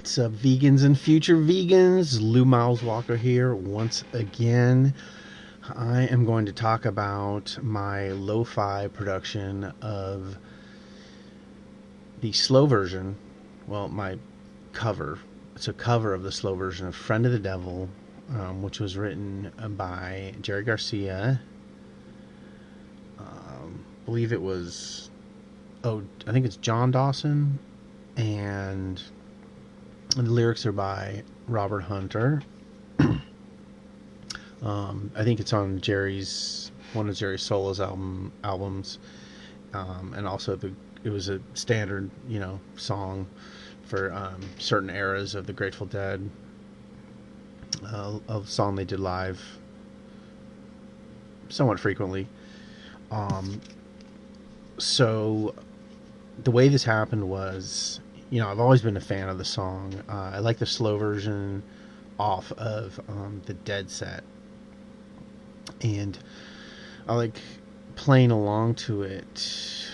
What's up, vegans and future vegans? Lou Miles Walker here once again. I am going to talk about my lo-fi production of the slow version. Well, my cover. It's a cover of the slow version of Friend of the Devil, which was written by Jerry Garcia. I believe it was, I think it's John Dawson, and the lyrics are by Robert Hunter. I think it's on Jerry's one of Jerry's solos albums, and also it was a standard song for certain eras of the Grateful Dead, a song they did live somewhat frequently. Um, so the way this happened was, I've always been a fan of the song. I like the slow version off of the Dead set, and I like playing along to it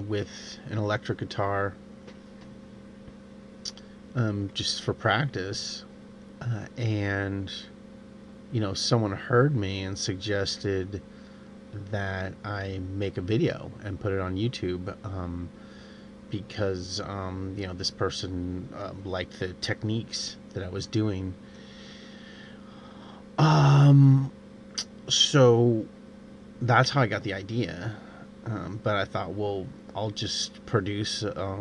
with an electric guitar, just for practice. And someone heard me and suggested that I make a video and put it on YouTube, because this person liked the techniques that I was doing. So that's how I got the idea. But I thought, well, I'll just produce, a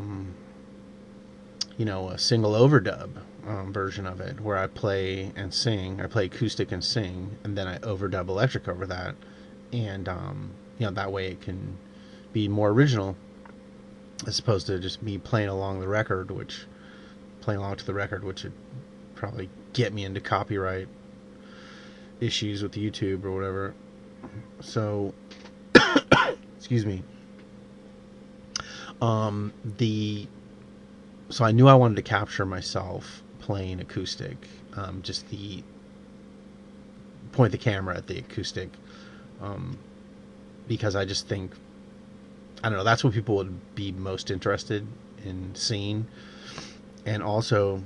single overdub version of it where I play and sing. I play acoustic and sing, and then I overdub electric over that, and that way it can be more original as opposed to just me playing along to the record, which would probably get me into copyright issues with YouTube or whatever. So, excuse me. The So I knew I wanted to capture myself playing acoustic. Just the point the camera at the acoustic, because I just think, I don't know, that's what people would be most interested in seeing. And also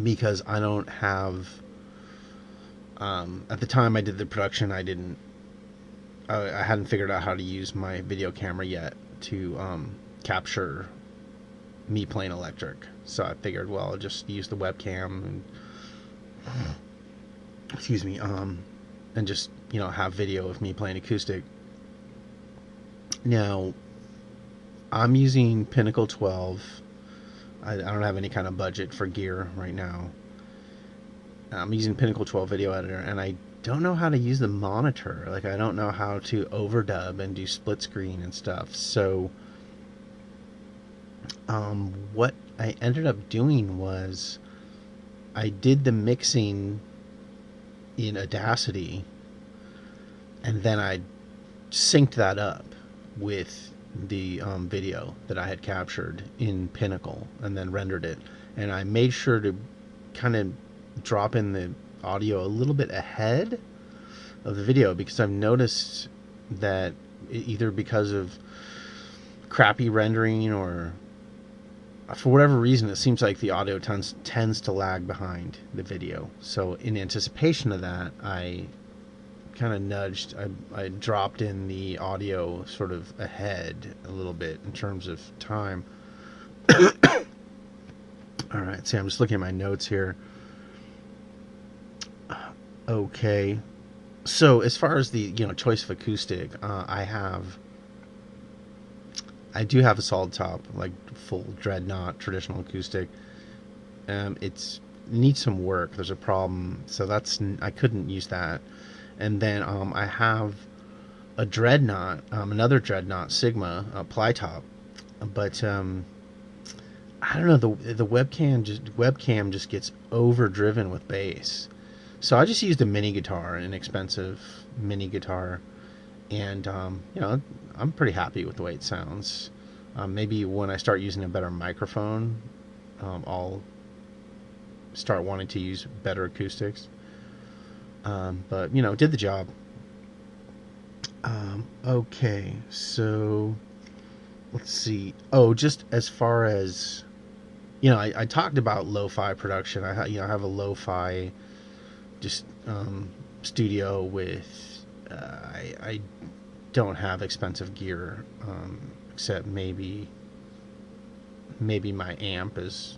because I don't have, at the time I did the production, I hadn't figured out how to use my video camera yet to capture me playing electric. So I figured, well, I'll just use the webcam and, excuse me, and just, have video of me playing acoustic. Now, I'm using Pinnacle 12. I don't have any kind of budget for gear right now. I'm using Pinnacle 12 video editor, and I don't know how to use the monitor. Like, I don't know how to overdub and do split screen and stuff. So what I ended up doing was I did the mixing in Audacity, and then I synced that up with the video that I had captured in Pinnacle and then rendered it. And I made sure to kind of drop in the audio a little bit ahead of the video, because I've noticed that either because of crappy rendering or for whatever reason, it seems like the audio tends to lag behind the video. So in anticipation of that, I kind of I dropped in the audio sort of ahead a little bit in terms of time. All right, see, I'm just looking at my notes here. Okay, so as far as the choice of acoustic, I do have a solid top, like full dreadnought traditional acoustic. It needs some work. There's a problem, so I couldn't use that. And then I have a dreadnought, another dreadnought Sigma ply top, but I don't know, the webcam just gets overdriven with bass. So I just used a mini guitar, an inexpensive mini guitar, and I'm pretty happy with the way it sounds. Maybe when I start using a better microphone, I'll start wanting to use better acoustics. But did the job. Okay, so let's see. Oh, just as far as I talked about lo-fi production. I have a lo-fi just studio with. I don't have expensive gear, except maybe my amp is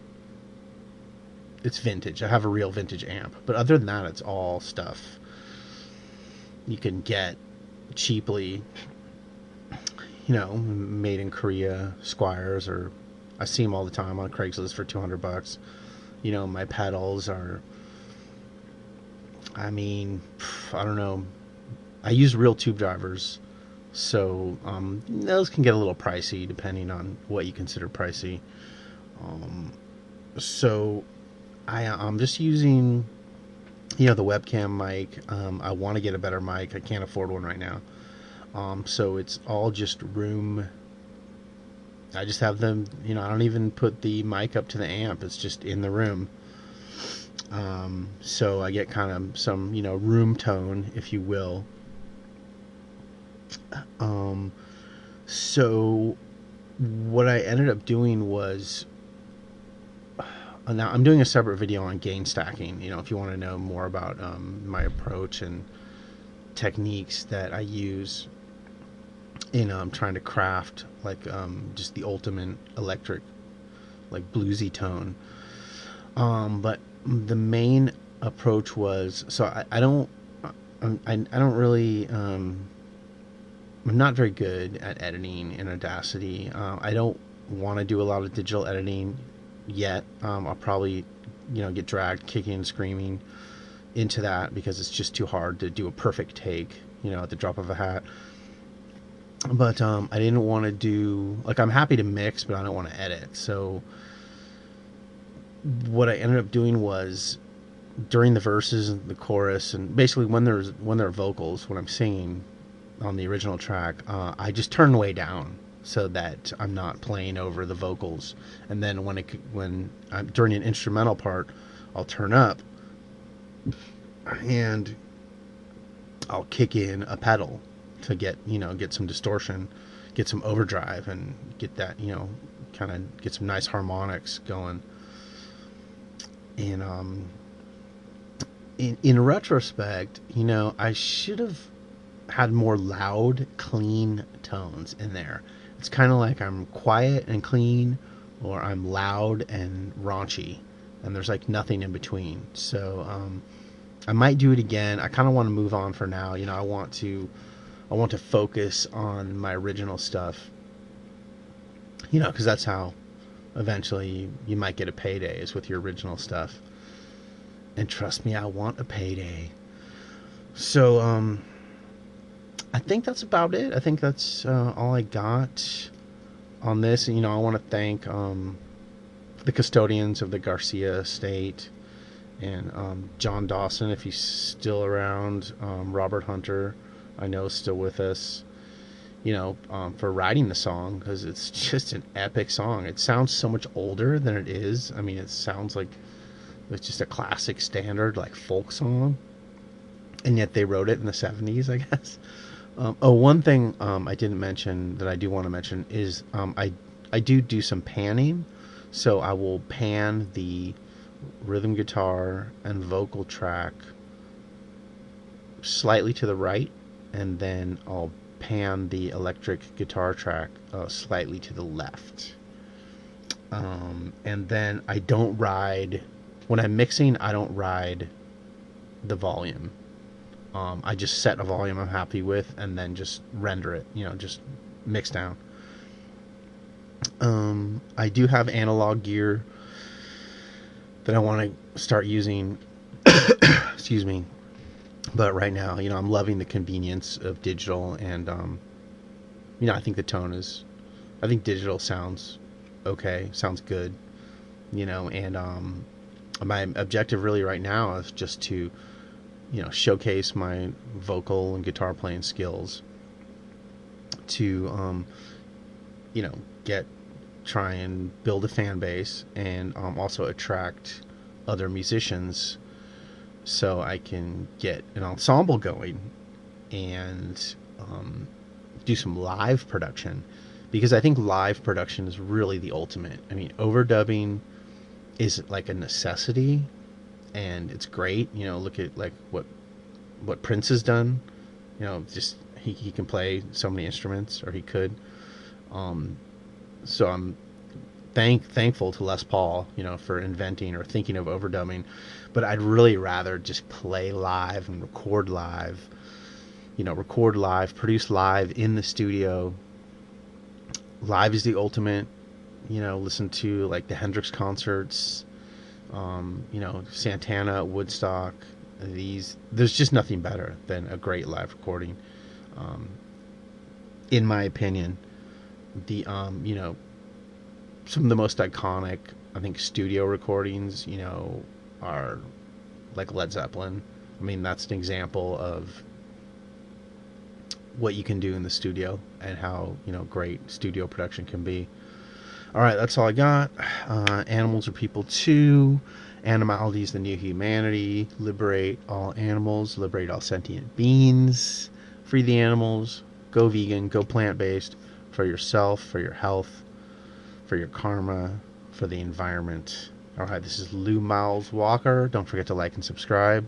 it's vintage. I have a real vintage amp, but other than that, it's all stuff you can get cheaply. Made in Korea, Squires, or I see them all the time on Craigslist for $200. My pedals are. I mean, I don't know. I use real tube drivers, so those can get a little pricey depending on what you consider pricey. Um, so I'm just using the webcam mic. I want to get a better mic. I can't afford one right now. So it's all just room. I just have them. I don't even put the mic up to the amp. It's just in the room. So I get kind of some room tone, if you will. Um, so what I ended up doing was now I'm doing a separate video on gain stacking. If you want to know more about my approach and techniques that I use in trying to craft like just the ultimate electric, like bluesy tone. But the main approach was I don't I don't really I'm not very good at editing in Audacity. I don't want to do a lot of digital editing yet. I'll probably get dragged kicking and screaming into that because it's just too hard to do a perfect take at the drop of a hat. But I didn't want to do like I'm happy to mix, but I don't want to edit. So what I ended up doing was during the verses and the chorus, and basically when there are vocals, when I'm singing on the original track, I just turn way down so that I'm not playing over the vocals. And then when I'm during an instrumental part, I'll turn up and I'll kick in a pedal to get some distortion, get some overdrive, and get that kind of get some nice harmonics going. And in retrospect, I should have had more loud, clean tones in there. It's kind of like I'm quiet and clean, or I'm loud and raunchy, and there's like nothing in between. So I might do it again. I kind of want to move on for now. I want to focus on my original stuff. Because that's how eventually you might get a payday, is with your original stuff. And trust me, I want a payday. So I think that's about it. I think that's all I got on this. I want to thank the custodians of the Garcia estate, and John Dawson, if he's still around, Robert Hunter, I know, is still with us, for writing the song, because it's just an epic song. It sounds so much older than it is. I mean, it sounds like it's just a classic standard, like folk song, and yet they wrote it in the 70s, I guess. One thing I didn't mention that I do want to mention is I do some panning. So I will pan the rhythm guitar and vocal track slightly to the right, and then I'll pan the electric guitar track slightly to the left. And then I don't ride, when I'm mixing, I don't ride the volume. I just set a volume I'm happy with and then just render it, just mix down. I do have analog gear that I want to start using. Excuse me. But right now, I'm loving the convenience of digital, and I think I think digital sounds okay, sounds good, and my objective really right now is just to showcase my vocal and guitar playing skills, to try and build a fan base, and also attract other musicians so I can get an ensemble going, and do some live production, because I think live production is really the ultimate. I mean, overdubbing is like a necessity, and it's great. You know, look at like what Prince has done. You know, just he can play so many instruments, or he could. Um, so I'm thankful to Les Paul, you know, for inventing or thinking of overdubbing. But I'd really rather just play live and record live. You know, record live, produce live in the studio. Live is the ultimate. You know, listen to like the Hendrix concerts. You know, Santana, Woodstock. There's just nothing better than a great live recording, um, in my opinion. The you know, some of the most iconic, I think, studio recordings, you know, are like Led Zeppelin. I mean, that's an example of what you can do in the studio and how, you know, great studio production can be. All right, that's all I got. Animals are people too. Animality is the new humanity. Liberate all animals. Liberate all sentient beings. Free the animals. Go vegan. Go plant-based for yourself, for your health, for your karma, for the environment. All right, this is Lou Miles Walker. Don't forget to like and subscribe.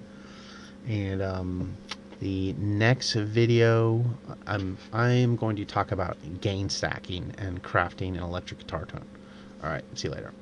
And the next video, I'm going to talk about gain stacking and crafting an electric guitar tone. All right, see you later.